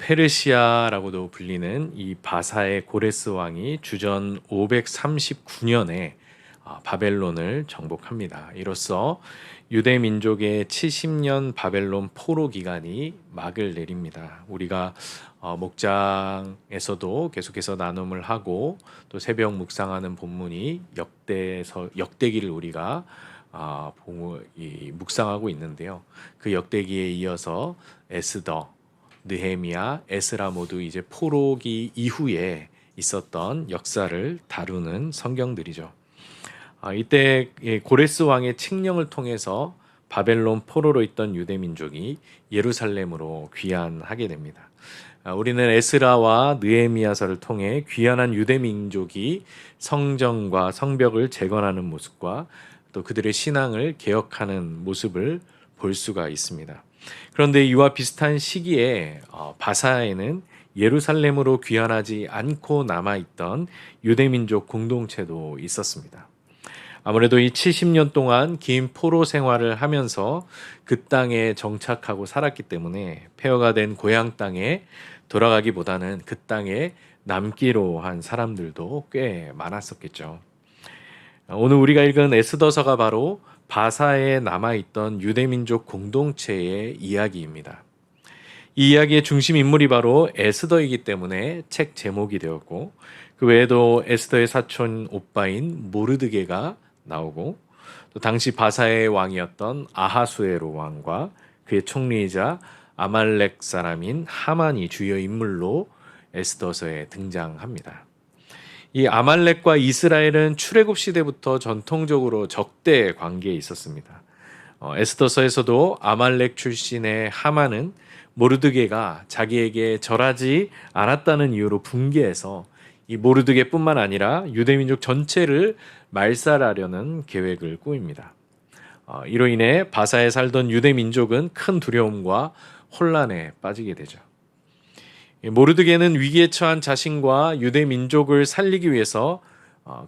페르시아라고도 불리는 이 바사의 고레스 왕이 주전 539년에 바벨론을 정복합니다. 이로써 유대 민족의 70년 바벨론 포로 기간이 막을 내립니다. 우리가 목장에서도 계속해서 나눔을 하고 또 새벽 묵상하는 본문이 역대기를 우리가 묵상하고 있는데요. 그 역대기에 이어서 에스더, 느헤미야, 에스라 모두 이제 포로기 이후에 있었던 역사를 다루는 성경들이죠. 이때 고레스 왕의 칙령을 통해서 바벨론 포로로 있던 유대 민족이 예루살렘으로 귀환하게 됩니다. 우리는 에스라와 느헤미야서를 통해 귀환한 유대 민족이 성전과 성벽을 재건하는 모습과 또 그들의 신앙을 개혁하는 모습을 볼 수가 있습니다. 그런데 이와 비슷한 시기에 바사에는 예루살렘으로 귀환하지 않고 남아있던 유대민족 공동체도 있었습니다. 아무래도 이 70년 동안 긴 포로 생활을 하면서 그 땅에 정착하고 살았기 때문에 폐허가 된 고향 땅에 돌아가기보다는 그 땅에 남기로 한 사람들도 꽤 많았었겠죠. 오늘 우리가 읽은 에스더서가 바로 바사에 남아있던 유대민족 공동체의 이야기입니다. 이 이야기의 중심 인물이 바로 에스더이기 때문에 책 제목이 되었고, 그 외에도 에스더의 사촌 오빠인 모르드게가 나오고, 또 당시 바사의 왕이었던 아하수에로 왕과 그의 총리이자 아말렉 사람인 하만이 주요 인물로 에스더서에 등장합니다. 이 아말렉과 이스라엘은 출애굽 시대부터 전통적으로 적대 관계에 있었습니다. 에스더서에서도 아말렉 출신의 하만은 모르드게가 자기에게 절하지 않았다는 이유로 붕괴해서 이 모르드게뿐만 아니라 유대민족 전체를 말살하려는 계획을 꾸밉니다. 이로 인해 바사에 살던 유대민족은 큰 두려움과 혼란에 빠지게 되죠. 모르드게는 위기에 처한 자신과 유대 민족을 살리기 위해서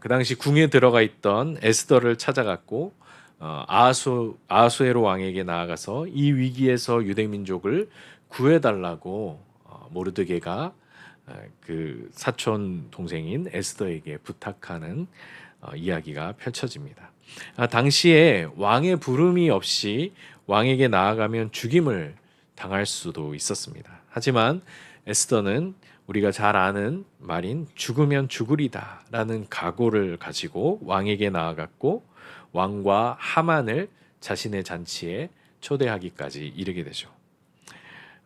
그 당시 궁에 들어가 있던 에스더를 찾아갔고 아하수에로 왕에게 나아가서 이 위기에서 유대 민족을 구해달라고 모르드게가 그 사촌 동생인 에스더에게 부탁하는 이야기가 펼쳐집니다. 당시에 왕의 부름이 없이 왕에게 나아가면 죽임을 당할 수도 있었습니다. 하지만 에스더는 우리가 잘 아는 말인 죽으면 죽으리다 라는 각오를 가지고 왕에게 나아갔고 왕과 하만을 자신의 잔치에 초대하기까지 이르게 되죠.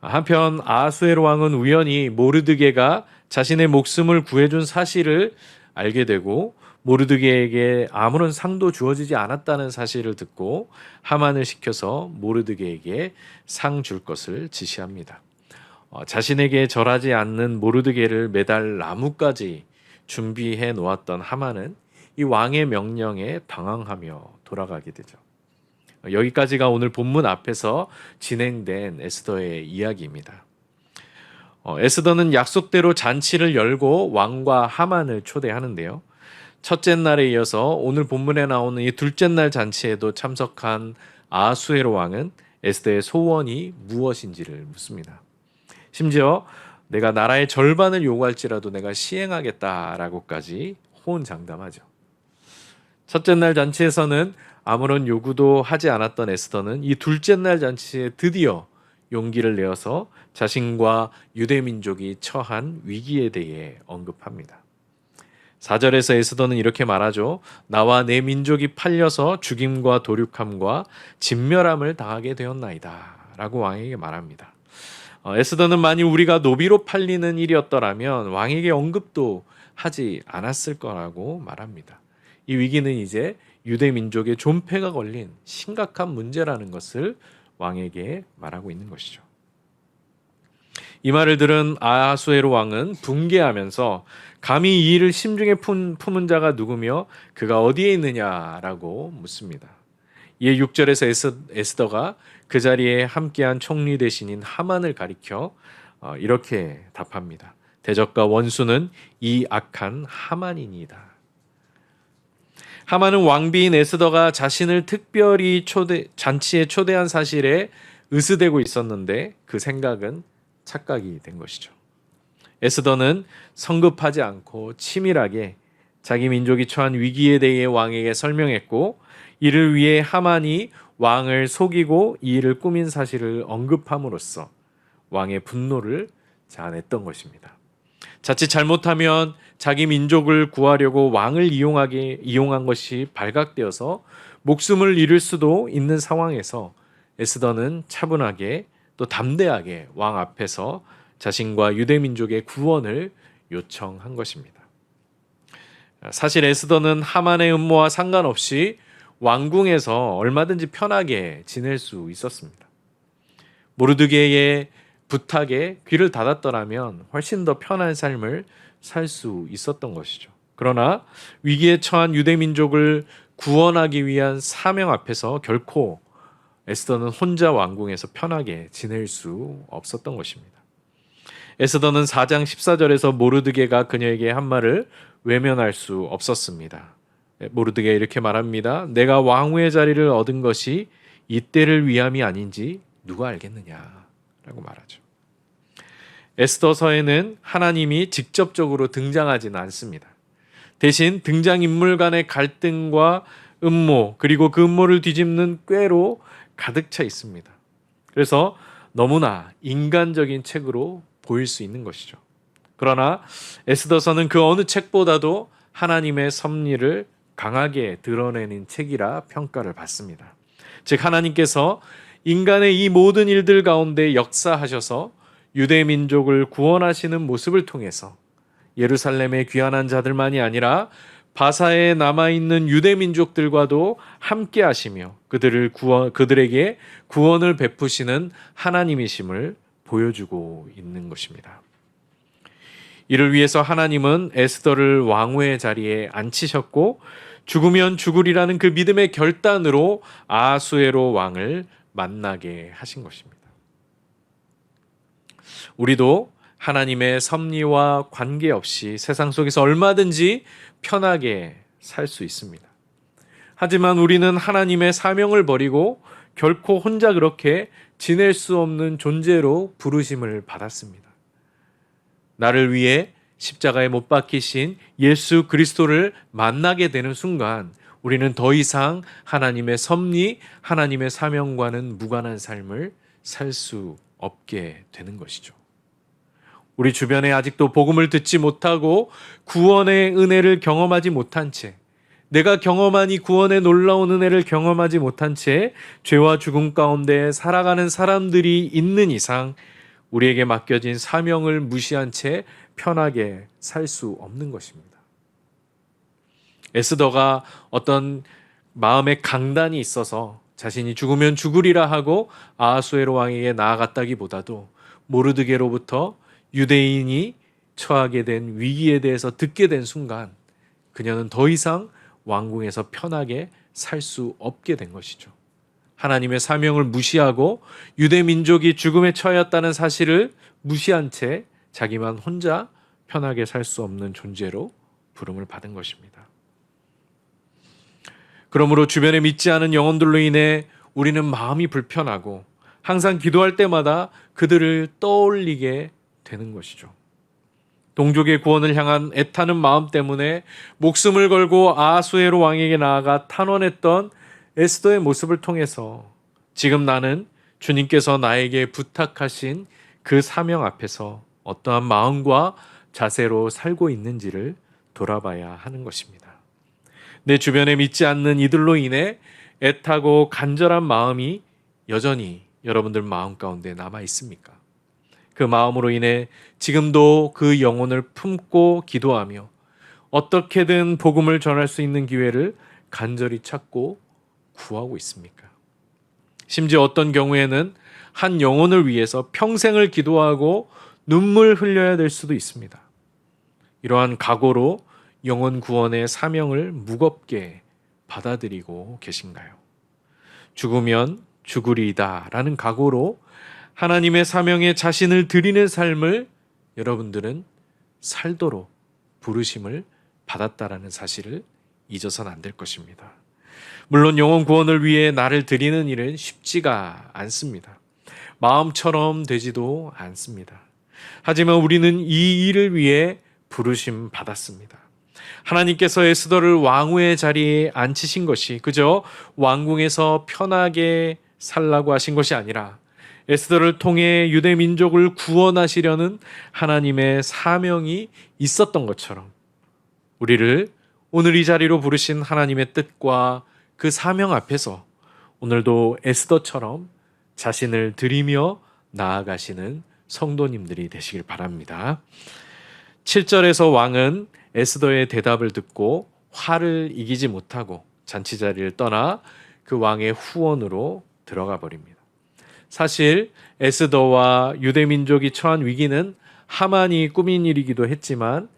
한편 아하수에로 왕은 우연히 모르드게가 자신의 목숨을 구해준 사실을 알게 되고 모르드게에게 아무런 상도 주어지지 않았다는 사실을 듣고 하만을 시켜서 모르드게에게 상 줄 것을 지시합니다. 자신에게 절하지 않는 모르드게를 매달 나무까지 준비해 놓았던 하만은 이 왕의 명령에 당황하며 돌아가게 되죠. 여기까지가 오늘 본문 앞에서 진행된 에스더의 이야기입니다. 에스더는 약속대로 잔치를 열고 왕과 하만을 초대하는데요. 첫째 날에 이어서 오늘 본문에 나오는 이 둘째 날 잔치에도 참석한 아하수에로 왕은 에스더의 소원이 무엇인지를 묻습니다. 심지어 내가 나라의 절반을 요구할지라도 내가 시행하겠다라고까지 호언장담하죠. 첫째 날 잔치에서는 아무런 요구도 하지 않았던 에스더는 이 둘째 날 잔치에 드디어 용기를 내어서 자신과 유대민족이 처한 위기에 대해 언급합니다. 4절에서 에스더는 이렇게 말하죠. 나와 내 민족이 팔려서 죽임과 도륙함과 진멸함을 당하게 되었나이다 라고 왕에게 말합니다. 에스더는 만일 우리가 노비로 팔리는 일이었더라면 왕에게 언급도 하지 않았을 거라고 말합니다. 이 위기는 이제 유대 민족의 존폐가 걸린 심각한 문제라는 것을 왕에게 말하고 있는 것이죠. 이 말을 들은 아하수에로 왕은 붕괴하면서 감히 이 일을 심중에 품은 자가 누구며 그가 어디에 있느냐라고 묻습니다. 이에 6절에서 에스더가 그 자리에 함께한 총리 대신인 하만을 가리켜 이렇게 답합니다. 대적과 원수는 이 악한 하만이니이다. 하만은 왕비인 에스더가 자신을 특별히 잔치에 초대한 사실에 으스대고 있었는데 그 생각은 착각이 된 것이죠. 에스더는 성급하지 않고 치밀하게 자기 민족이 처한 위기에 대해 왕에게 설명했고, 이를 위해 하만이 왕을 속이고 이 일을 꾸민 사실을 언급함으로써 왕의 분노를 자아냈던 것입니다. 자칫 잘못하면 자기 민족을 구하려고 왕을 이용한 것이 발각되어서 목숨을 잃을 수도 있는 상황에서 에스더는 차분하게 또 담대하게 왕 앞에서 자신과 유대 민족의 구원을 요청한 것입니다. 사실 에스더는 하만의 음모와 상관없이 왕궁에서 얼마든지 편하게 지낼 수 있었습니다. 모르드게의 부탁에 귀를 닫았더라면 훨씬 더 편한 삶을 살 수 있었던 것이죠. 그러나 위기에 처한 유대 민족을 구원하기 위한 사명 앞에서 결코 에스더는 혼자 왕궁에서 편하게 지낼 수 없었던 것입니다. 에스더는 4장 14절에서 모르드게가 그녀에게 한 말을 외면할 수 없었습니다. 모르드게가 이렇게 말합니다. 내가 왕후의 자리를 얻은 것이 이때를 위함이 아닌지 누가 알겠느냐 라고 말하죠. 에스더서에는 하나님이 직접적으로 등장하지는 않습니다. 대신 등장인물 간의 갈등과 음모, 그리고 그 음모를 뒤집는 꾀로 가득 차 있습니다. 그래서 너무나 인간적인 책으로 보일 수 있는 것이죠. 그러나 에스더서는 그 어느 책보다도 하나님의 섭리를 강하게 드러내는 책이라 평가를 받습니다. 즉 하나님께서 인간의 이 모든 일들 가운데 역사하셔서 유대 민족을 구원하시는 모습을 통해서 예루살렘에 귀환한 자들만이 아니라 바사에 남아있는 유대 민족들과도 함께 하시며 그들에게 구원을 베푸시는 하나님이심을 보여주고 있는 것입니다. 이를 위해서 하나님은 에스더를 왕후의 자리에 앉히셨고 죽으면 죽으리라는 그 믿음의 결단으로 아하수에로 왕을 만나게 하신 것입니다. 우리도 하나님의 섭리와 관계없이 세상 속에서 얼마든지 편하게 살 수 있습니다. 하지만 우리는 하나님의 사명을 버리고 결코 혼자 그렇게 지낼 수 없는 존재로 부르심을 받았습니다. 나를 위해 십자가에 못 박히신 예수 그리스도를 만나게 되는 순간 우리는 더 이상 하나님의 섭리, 하나님의 사명과는 무관한 삶을 살 수 없게 되는 것이죠. 우리 주변에 아직도 복음을 듣지 못하고 구원의 은혜를 경험하지 못한 채, 내가 경험한 이 구원의 놀라운 은혜를 경험하지 못한 채 죄와 죽음 가운데 살아가는 사람들이 있는 이상 우리에게 맡겨진 사명을 무시한 채 편하게 살 수 없는 것입니다. 에스더가 어떤 마음의 강단이 있어서 자신이 죽으면 죽으리라 하고 아하수에로 왕에게 나아갔다기보다도 모르드게로부터 유대인이 처하게 된 위기에 대해서 듣게 된 순간 그녀는 더 이상 왕궁에서 편하게 살 수 없게 된 것이죠. 하나님의 사명을 무시하고 유대 민족이 죽음에 처했다는 사실을 무시한 채 자기만 혼자 편하게 살 수 없는 존재로 부름을 받은 것입니다. 그러므로 주변에 믿지 않은 영혼들로 인해 우리는 마음이 불편하고 항상 기도할 때마다 그들을 떠올리게 되는 것이죠. 동족의 구원을 향한 애타는 마음 때문에 목숨을 걸고 아하수에로 왕에게 나아가 탄원했던 에스더의 모습을 통해서 지금 나는 주님께서 나에게 부탁하신 그 사명 앞에서 어떠한 마음과 자세로 살고 있는지를 돌아봐야 하는 것입니다. 내 주변에 믿지 않는 이들로 인해 애타고 간절한 마음이 여전히 여러분들 마음 가운데 남아 있습니까? 그 마음으로 인해 지금도 그 영혼을 품고 기도하며 어떻게든 복음을 전할 수 있는 기회를 간절히 찾고 구하고 있습니까? 심지어 어떤 경우에는 한 영혼을 위해서 평생을 기도하고 눈물 흘려야 될 수도 있습니다. 이러한 각오로 영혼 구원의 사명을 무겁게 받아들이고 계신가요? 죽으면 죽으리이다 라는 각오로 하나님의 사명에 자신을 드리는 삶을 여러분들은 살도록 부르심을 받았다라는 사실을 잊어서는 안 될 것입니다. 물론 영혼 구원을 위해 나를 드리는 일은 쉽지가 않습니다. 마음처럼 되지도 않습니다. 하지만 우리는 이 일을 위해 부르심 받았습니다. 하나님께서 에스더를 왕후의 자리에 앉히신 것이 그저 왕궁에서 편하게 살라고 하신 것이 아니라 에스더를 통해 유대 민족을 구원하시려는 하나님의 사명이 있었던 것처럼 우리를 오늘 이 자리로 부르신 하나님의 뜻과 그 사명 앞에서 오늘도 에스더처럼 자신을 드리며 나아가시는 성도님들이 되시길 바랍니다. 7절에서 왕은 에스더의 대답을 듣고 화를 이기지 못하고 잔치자리를 떠나 그 왕의 후원으로 들어가 버립니다. 사실 에스더와 유대 민족이 처한 위기는 하만이 꾸민 일이기도 했지만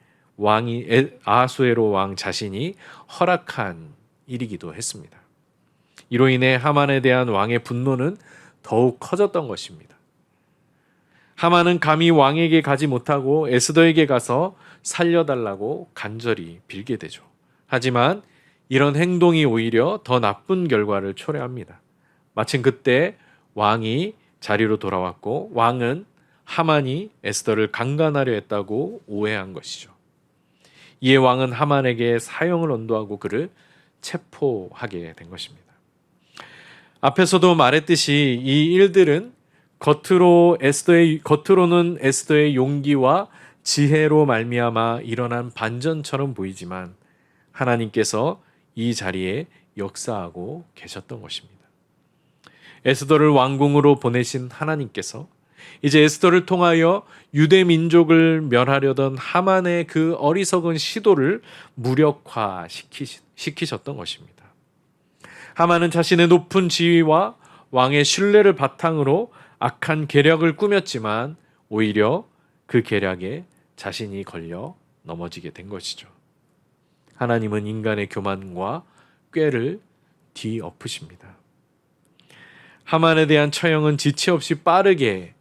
아하수에로 왕 자신이 허락한 일이기도 했습니다. 이로 인해 하만에 대한 왕의 분노는 더욱 커졌던 것입니다. 하만은 감히 왕에게 가지 못하고 에스더에게 가서 살려달라고 간절히 빌게 되죠. 하지만 이런 행동이 오히려 더 나쁜 결과를 초래합니다. 마침 그때 왕이 자리로 돌아왔고 왕은 하만이 에스더를 강간하려 했다고 오해한 것이죠. 이에 왕은 하만에게 사형을 언도하고 그를 체포하게 된 것입니다. 앞에서도 말했듯이 이 일들은 겉으로는 에스더의 용기와 지혜로 말미암아 일어난 반전처럼 보이지만 하나님께서 이 자리에 역사하고 계셨던 것입니다. 에스더를 왕궁으로 보내신 하나님께서 이제 에스더를 통하여 유대 민족을 멸하려던 하만의 그 어리석은 시도를 무력화시키셨던 것입니다. 하만은 자신의 높은 지위와 왕의 신뢰를 바탕으로 악한 계략을 꾸몄지만 오히려 그 계략에 자신이 걸려 넘어지게 된 것이죠. 하나님은 인간의 교만과 꾀를 뒤엎으십니다. 하만에 대한 처형은 지체 없이 빠르게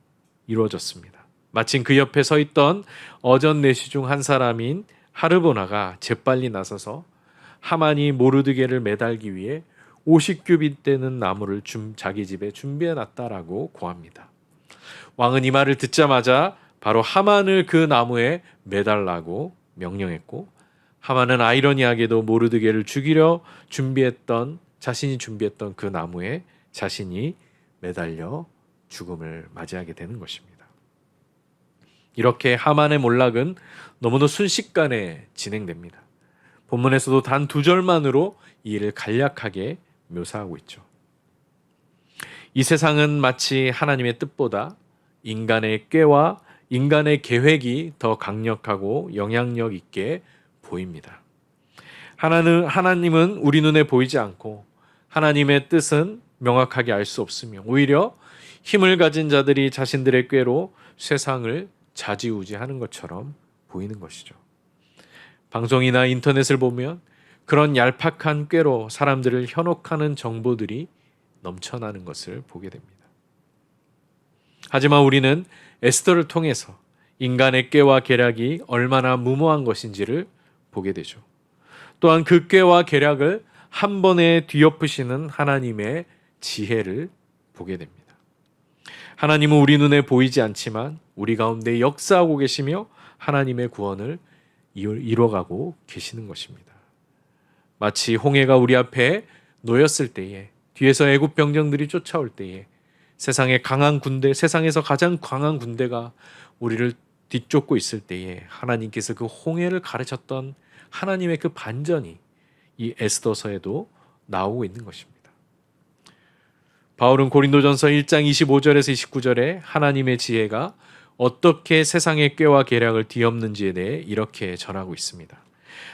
이루어졌습니다. 마침 그 옆에 서 있던 어전 내시 중 한 사람인 하르보나가 재빨리 나서서 하만이 모르드게를 매달기 위해 50규빗 되는 나무를 자기 집에 준비해 놨다라고 고합니다. 왕은 이 말을 듣자마자 바로 하만을 그 나무에 매달라고 명령했고 하만은 아이러니하게도 모르드게를 죽이려 자신이 준비했던 그 나무에 자신이 매달려 죽음을 맞이하게 되는 것입니다. 이렇게 하만의 몰락은 너무도 순식간에 진행됩니다. 본문에서도 단 2절만으로 이 일을 간략하게 묘사하고 있죠. 이 세상은 마치 하나님의 뜻보다 인간의 꾀와 인간의 계획이 더 강력하고 영향력 있게 보입니다. 하나님은 우리 눈에 보이지 않고 하나님의 뜻은 명확하게 알 수 없으며 오히려 힘을 가진 자들이 자신들의 꾀로 세상을 좌지우지하는 것처럼 보이는 것이죠. 방송이나 인터넷을 보면 그런 얄팍한 꾀로 사람들을 현혹하는 정보들이 넘쳐나는 것을 보게 됩니다. 하지만 우리는 에스더를 통해서 인간의 꾀와 계략이 얼마나 무모한 것인지를 보게 되죠. 또한 그 꾀와 계략을 한 번에 뒤엎으시는 하나님의 지혜를 보게 됩니다. 하나님은 우리 눈에 보이지 않지만 우리 가운데 역사하고 계시며 하나님의 구원을 이뤄가고 계시는 것입니다. 마치 홍해가 우리 앞에 놓였을 때에 뒤에서 애굽 병정들이 쫓아올 때에 세상에서 가장 강한 군대가 우리를 뒤쫓고 있을 때에 하나님께서 그 홍해를 가르쳤던 하나님의 그 반전이 이 에스더서에도 나오고 있는 것입니다. 바울은 고린도전서 1장 25절에서 29절에 하나님의 지혜가 어떻게 세상의 꾀와 계략을 뒤엎는지에 대해 이렇게 전하고 있습니다.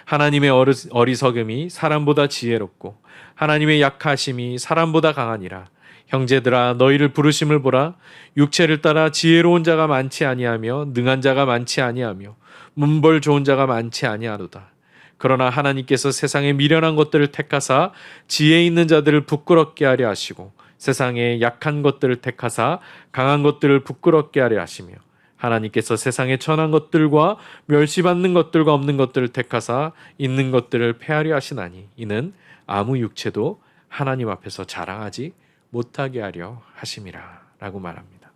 하나님의 어리석음이 사람보다 지혜롭고 하나님의 약하심이 사람보다 강하니라. 형제들아 너희를 부르심을 보라. 육체를 따라 지혜로운 자가 많지 아니하며 능한 자가 많지 아니하며 문벌 좋은 자가 많지 아니하로다. 그러나 하나님께서 세상의 미련한 것들을 택하사 지혜 있는 자들을 부끄럽게 하려 하시고 세상의 약한 것들을 택하사 강한 것들을 부끄럽게 하려 하시며 하나님께서 세상의 천한 것들과 멸시받는 것들과 없는 것들을 택하사 있는 것들을 폐하려 하시나니 이는 아무 육체도 하나님 앞에서 자랑하지 못하게 하려 하심이라 라고 말합니다.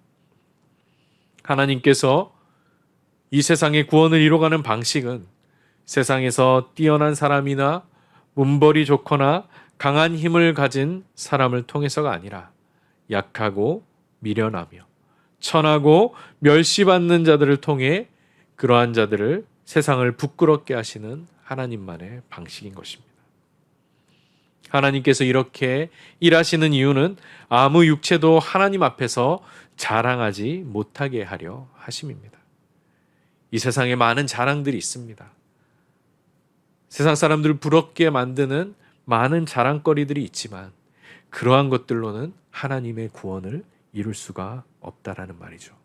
하나님께서 이 세상의 구원을 이뤄가는 방식은 세상에서 뛰어난 사람이나 문벌이 좋거나 강한 힘을 가진 사람을 통해서가 아니라 약하고 미련하며 천하고 멸시받는 자들을 통해 그러한 자들을 세상을 부끄럽게 하시는 하나님만의 방식인 것입니다. 하나님께서 이렇게 일하시는 이유는 아무 육체도 하나님 앞에서 자랑하지 못하게 하려 하심입니다. 이 세상에 많은 자랑들이 있습니다. 세상 사람들을 부럽게 만드는 많은 자랑거리들이 있지만 그러한 것들로는 하나님의 구원을 이룰 수가 없다라는 말이죠.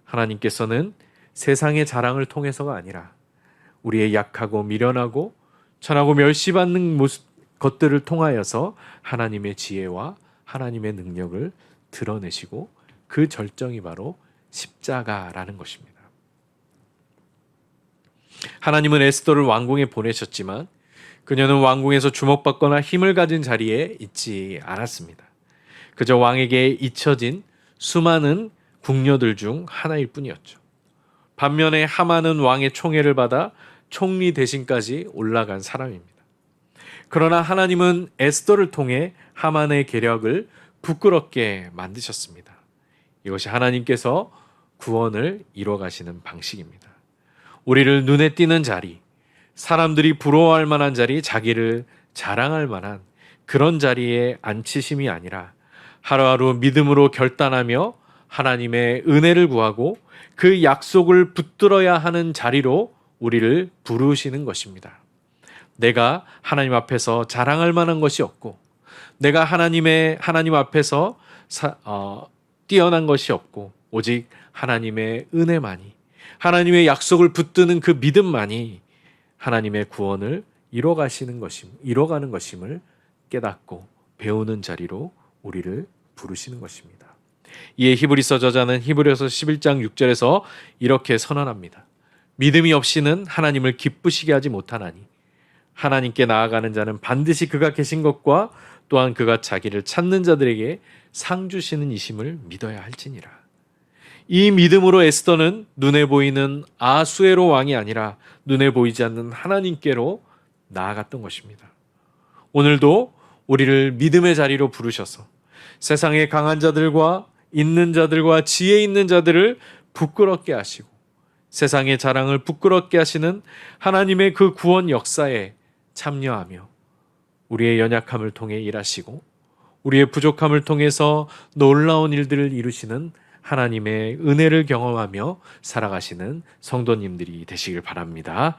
하나님께서는 세상의 자랑을 통해서가 아니라 우리의 약하고 미련하고 천하고 멸시받는 것들을 통하여서 하나님의 지혜와 하나님의 능력을 드러내시고 그 절정이 바로 십자가라는 것입니다. 하나님은 에스더를 왕궁에 보내셨지만 그녀는 왕궁에서 주목받거나 힘을 가진 자리에 있지 않았습니다. 그저 왕에게 잊혀진 수많은 궁녀들 중 하나일 뿐이었죠. 반면에 하만은 왕의 총애를 받아 총리 대신까지 올라간 사람입니다. 그러나 하나님은 에스더를 통해 하만의 계략을 부끄럽게 만드셨습니다. 이것이 하나님께서 구원을 이뤄가시는 방식입니다. 우리를 눈에 띄는 자리, 사람들이 부러워할 만한 자리, 자기를 자랑할 만한 그런 자리에 앉히심이 아니라 하루하루 믿음으로 결단하며 하나님의 은혜를 구하고 그 약속을 붙들어야 하는 자리로 우리를 부르시는 것입니다. 내가 하나님 앞에서 자랑할 만한 것이 없고 내가 하나님 앞에서 뛰어난 것이 없고 오직 하나님의 은혜만이, 하나님의 약속을 붙드는 그 믿음만이 하나님의 구원을 이뤄가는 것임을 깨닫고 배우는 자리로 우리를 부르시는 것입니다. 이에 히브리서 저자는 히브리서 11장 6절에서 이렇게 선언합니다. 믿음이 없이는 하나님을 기쁘시게 하지 못하나니 하나님께 나아가는 자는 반드시 그가 계신 것과 또한 그가 자기를 찾는 자들에게 상 주시는 이심을 믿어야 할지니라. 이 믿음으로 에스더는 눈에 보이는 아수에로 왕이 아니라 눈에 보이지 않는 하나님께로 나아갔던 것입니다. 오늘도 우리를 믿음의 자리로 부르셔서 세상의 강한 자들과 있는 자들과 지혜 있는 자들을 부끄럽게 하시고 세상의 자랑을 부끄럽게 하시는 하나님의 그 구원 역사에 참여하며 우리의 연약함을 통해 일하시고 우리의 부족함을 통해서 놀라운 일들을 이루시는 하나님의 은혜를 경험하며 살아가시는 성도님들이 되시길 바랍니다.